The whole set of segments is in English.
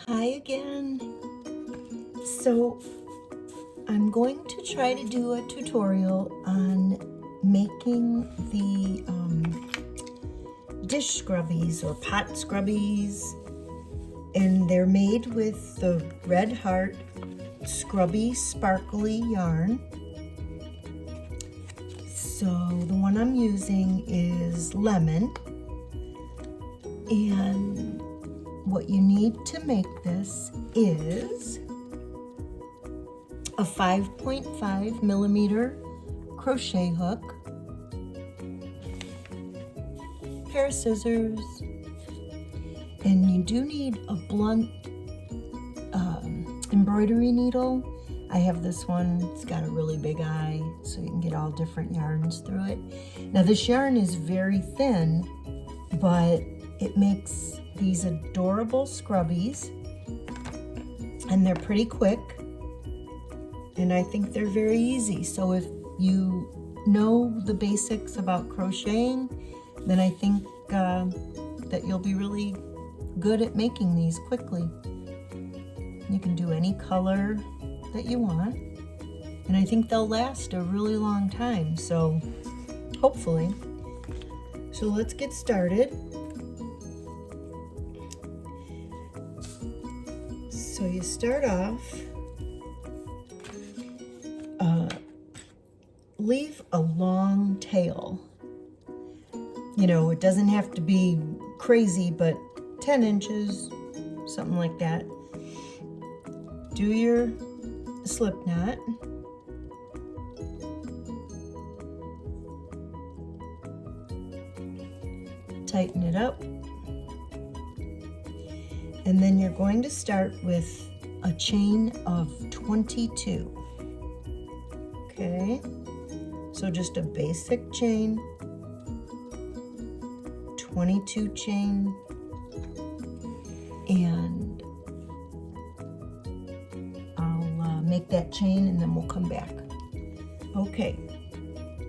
Hi again. So I'm going to try to do a tutorial on making the dish scrubbies or pot scrubbies, and they're made with the Red Heart Scrubby Sparkly yarn. So the one I'm using is lemon, and what you need to make this is a 5.5 millimeter crochet hook, pair of scissors, and you do need a blunt embroidery needle. I have this one, it's got a really big eye so you can get all different yarns through it. Now this yarn is very thin, but it makes these adorable scrubbies, and they're pretty quick, and I think they're very easy. So if you know the basics about crocheting, then I think that you'll be really good at making these quickly. You can do any color that you want, and I think they'll last a really long time, so hopefully. So let's get started. So you start off, leave a long tail. You know, it doesn't have to be crazy, but 10 inches, something like that. Do your slip knot. Tighten it up. And then you're going to start with a chain of 22. Okay, so just a basic chain, 22 chain, and I'll make that chain and then we'll come back. Okay,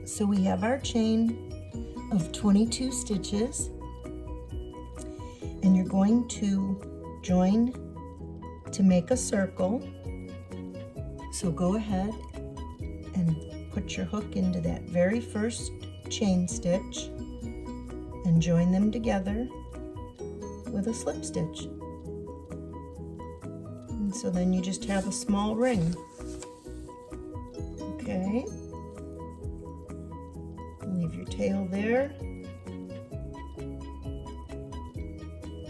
so we have our chain of 22 stitches, and you're going to join to make a circle. So go ahead and put your hook into that very first chain stitch and join them together with a slip stitch. And so then you just have a small ring. Okay. Leave your tail there.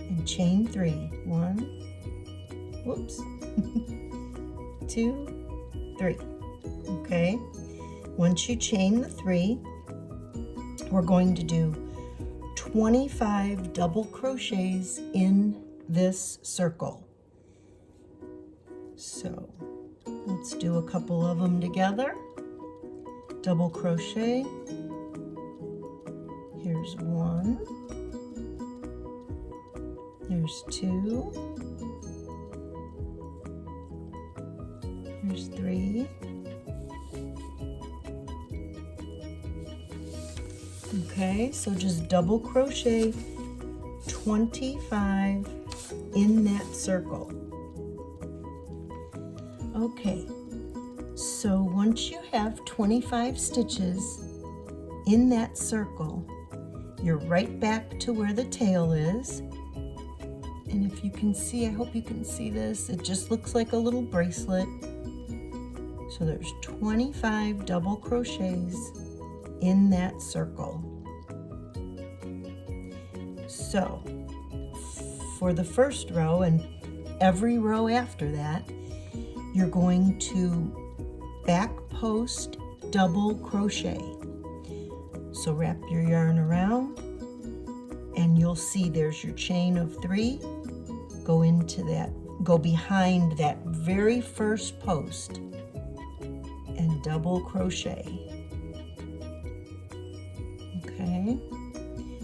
And chain 3. 1, whoops, 2, 3. Okay. Once you chain the 3, we're going to do 25 double crochets in this circle. So let's do a couple of them together. Double crochet. Here's 1. Here's 2. Here's 3. Okay, so just double crochet 25 in that circle. Okay, so once you have 25 stitches in that circle, you're right back to where the tail is. And if you can see, I hope you can see this, it just looks like a little bracelet. So there's 25 double crochets in that circle. So for the first row and every row after that, you're going to back post double crochet. So wrap your yarn around and you'll see there's your chain of 3. Go into that, go behind that very first post and double crochet. Okay,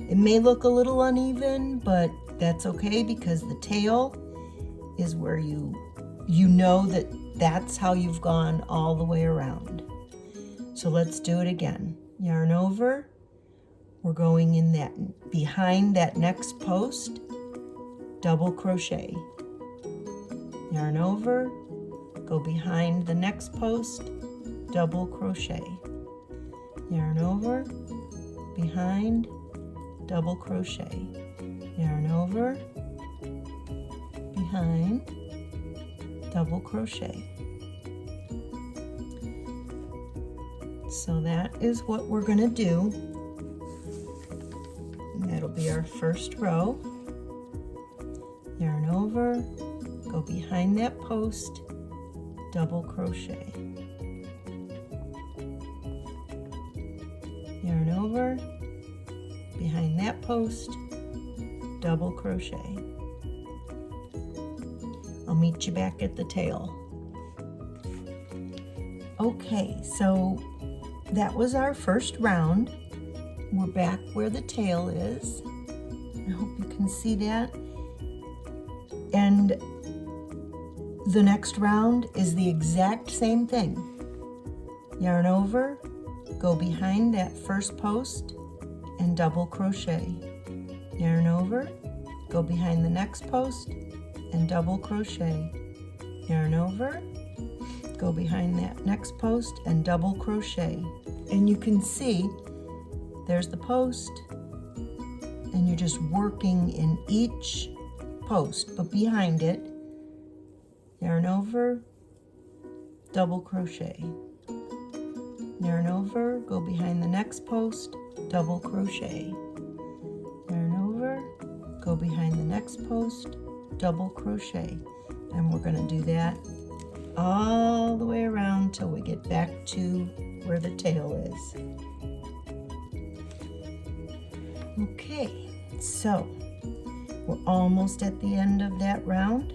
it may look a little uneven, but that's okay because the tail is where you know that that's how you've gone all the way around. So let's do it again. Yarn over, we're going in that behind that next post, double crochet. yarn over, go behind the next post, double crochet, yarn over, behind, double crochet, yarn over, behind, double crochet. So that is what we're going to do. And that'll be our first row. Yarn over, go behind that post, double crochet. Yarn over, behind that post, double crochet. I'll meet you back at the tail. Okay, so that was our first round. We're back where the tail is. I hope you can see that. And the next round is the exact same thing. Yarn over, go behind that first post and double crochet. Yarn over, go behind the next post and double crochet. Yarn over, go behind that next post and double crochet. And you can see there's the post, and you're just working in each post, but behind it, yarn over, double crochet. Yarn over, go behind the next post, double crochet. Yarn over, go behind the next post, double crochet. And we're going to do that all the way around till we get back to where the tail is. Okay, so we're almost at the end of that round.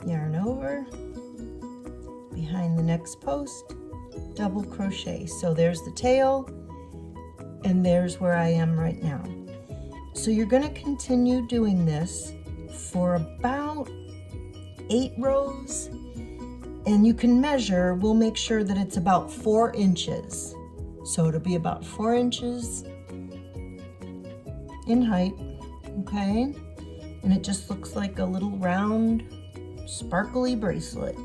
Yarn over, behind the next post, double crochet. So there's the tail, and there's where I am right now. So you're going to continue doing this for about 8 rows, and you can measure. We'll make sure that it's about 4 inches. So it'll be about 4 inches in height, okay? And it just looks like a little round, sparkly bracelet.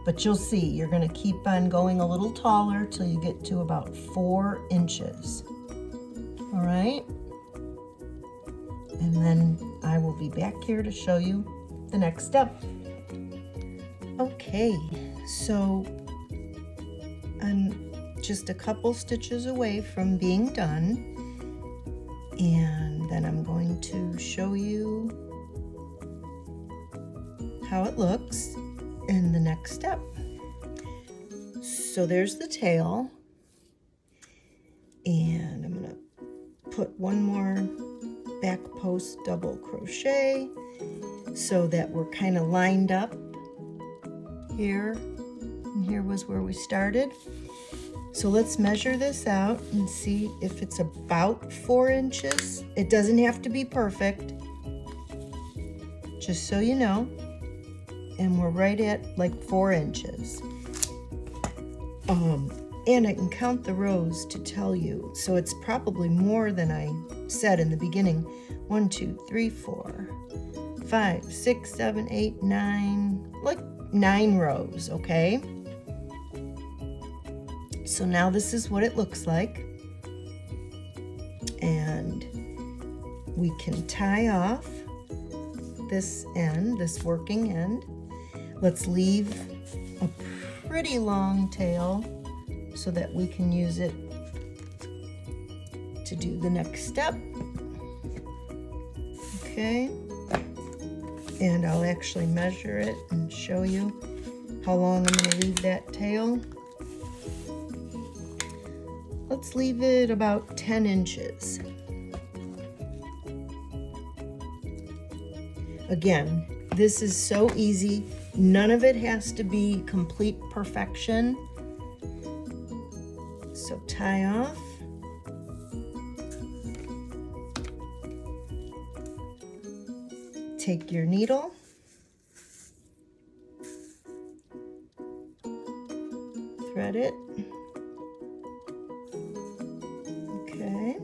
But you'll see, you're gonna keep on going a little taller till you get to about 4 inches. All right? And then I will be back here to show you the next step. Okay, so I'm just a couple stitches away from being done, and then I'm going to show you how it looks in the next step. So there's the tail, and I'm gonna put one more back post double crochet so that we're kind of lined up here, and here was where we started. So let's measure this out and see if it's about 4 inches. It doesn't have to be perfect, just so you know. And we're right at like 4 inches. And I can count the rows to tell you. So it's probably more than I said in the beginning. 1, 2, 3, 4, 5, 6, 7, 8, 9, like 9 rows, okay? So now this is what it looks like. And we can tie off this end, this working end. Let's leave a pretty long tail so that we can use it to do the next step. Okay. And I'll actually measure it and show you how long I'm going to leave that tail. Let's leave it about 10 inches. Again, this is so easy. None of it has to be complete perfection. So tie off. Take your needle. Thread it. Okay.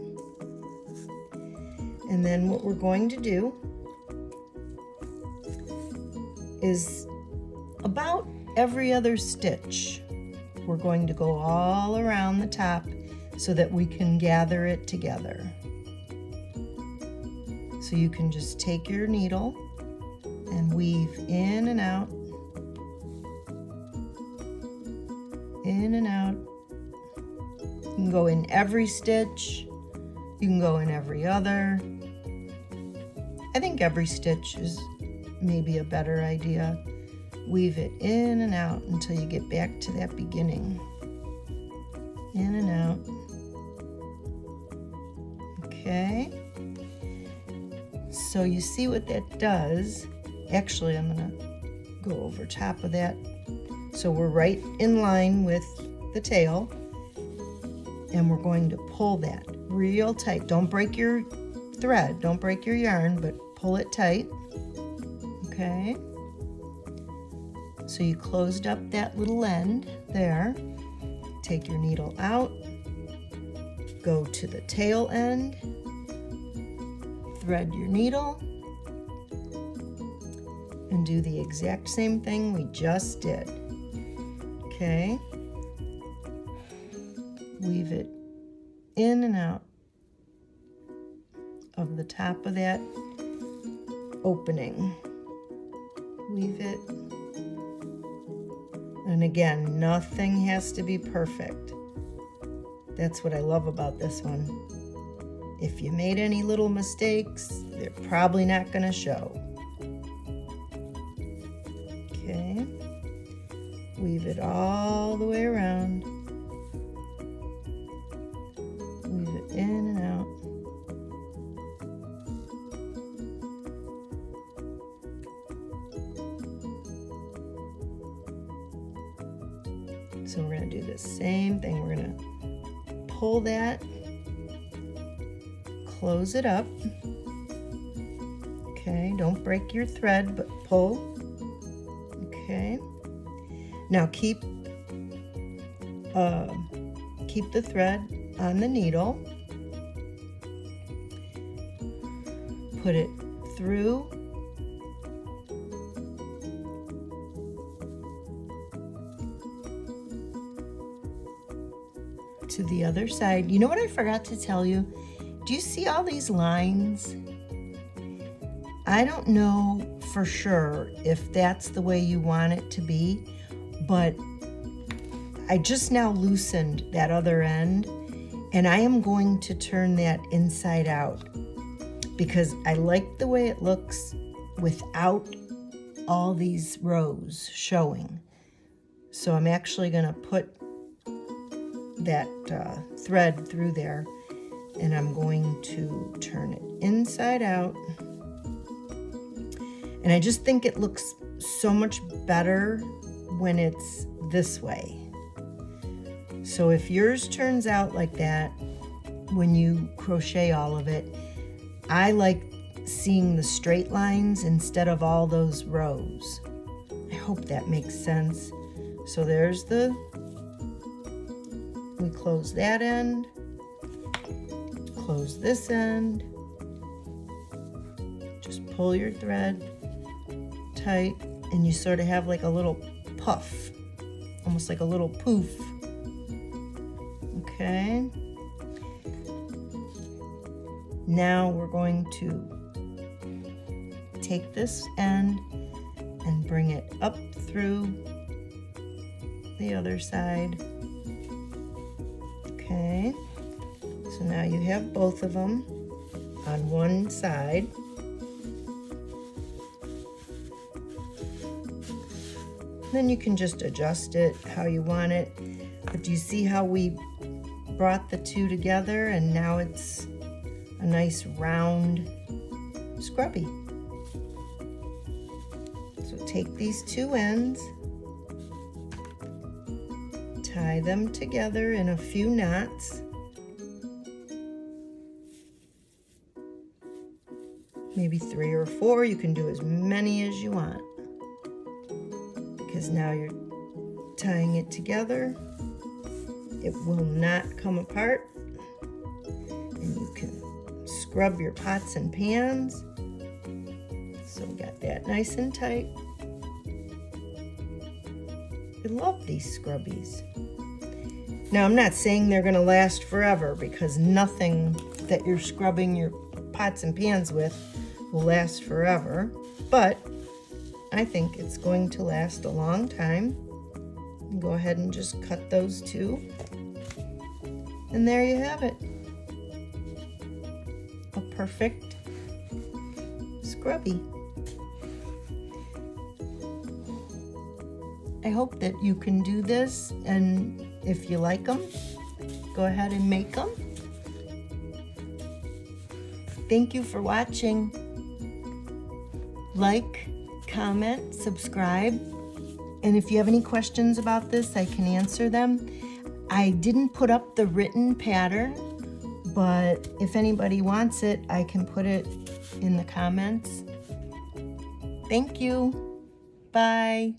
And then what we're going to do is about every other stitch. We're going to go all around the top so that we can gather it together. So you can just take your needle and weave in and out, in and out. You can go in every stitch. You can go in every other. I think every stitch is maybe a better idea. Weave it in and out until you get back to that beginning. In and out. Okay. So you see what that does. Actually, I'm gonna go over top of that. So we're right in line with the tail, and we're going to pull that real tight. Don't break your thread, don't break your yarn, but pull it tight. Okay. So you closed up that little end there. Take your needle out, go to the tail end, thread your needle, and do the exact same thing we just did. Okay. Weave it in and out of the top of that opening. Weave it. And again, nothing has to be perfect. That's what I love about this one. If you made any little mistakes, they're probably not going to show. Okay. Weave it all the way around. Weave it in and out. So we're going to do the same thing. We're going to pull that, close it up. Okay, don't break your thread, but pull. Okay. Now keep the thread on the needle. Put it through. To the other side. You know what I forgot to tell you? Do you see all these lines? I don't know for sure if that's the way you want it to be, but I just now loosened that other end, and I am going to turn that inside out because I like the way it looks without all these rows showing. So I'm actually going to put that thread through there, and I'm going to turn it inside out. And I just think it looks so much better when it's this way. So if yours turns out like that when you crochet all of it, I like seeing the straight lines instead of all those rows. I hope that makes sense. So there's we close that end, close this end, just pull your thread tight, and you sort of have like a little puff, almost like a little poof. Okay. Now we're going to take this end and bring it up through the other side. Okay, so now you have both of them on one side. Then you can just adjust it how you want it. But do you see how we brought the two together and now it's a nice round scrubby? So take these two ends, tie them together in a few knots. Maybe 3 or 4. You can do as many as you want, because now you're tying it together. It will not come apart, and you can scrub your pots and pans. So we got that nice and tight. I love these scrubbies. Now, I'm not saying they're gonna last forever, because nothing that you're scrubbing your pots and pans with will last forever, but I think it's going to last a long time. Go ahead and just cut those two. And there you have it. A perfect scrubby. I hope that you can do this, and if you like them, go ahead and make them. Thank you for watching. Like, comment, subscribe, and if you have any questions about this, I can answer them. I didn't put up the written pattern, but if anybody wants it, I can put it in the comments. Thank you. Bye.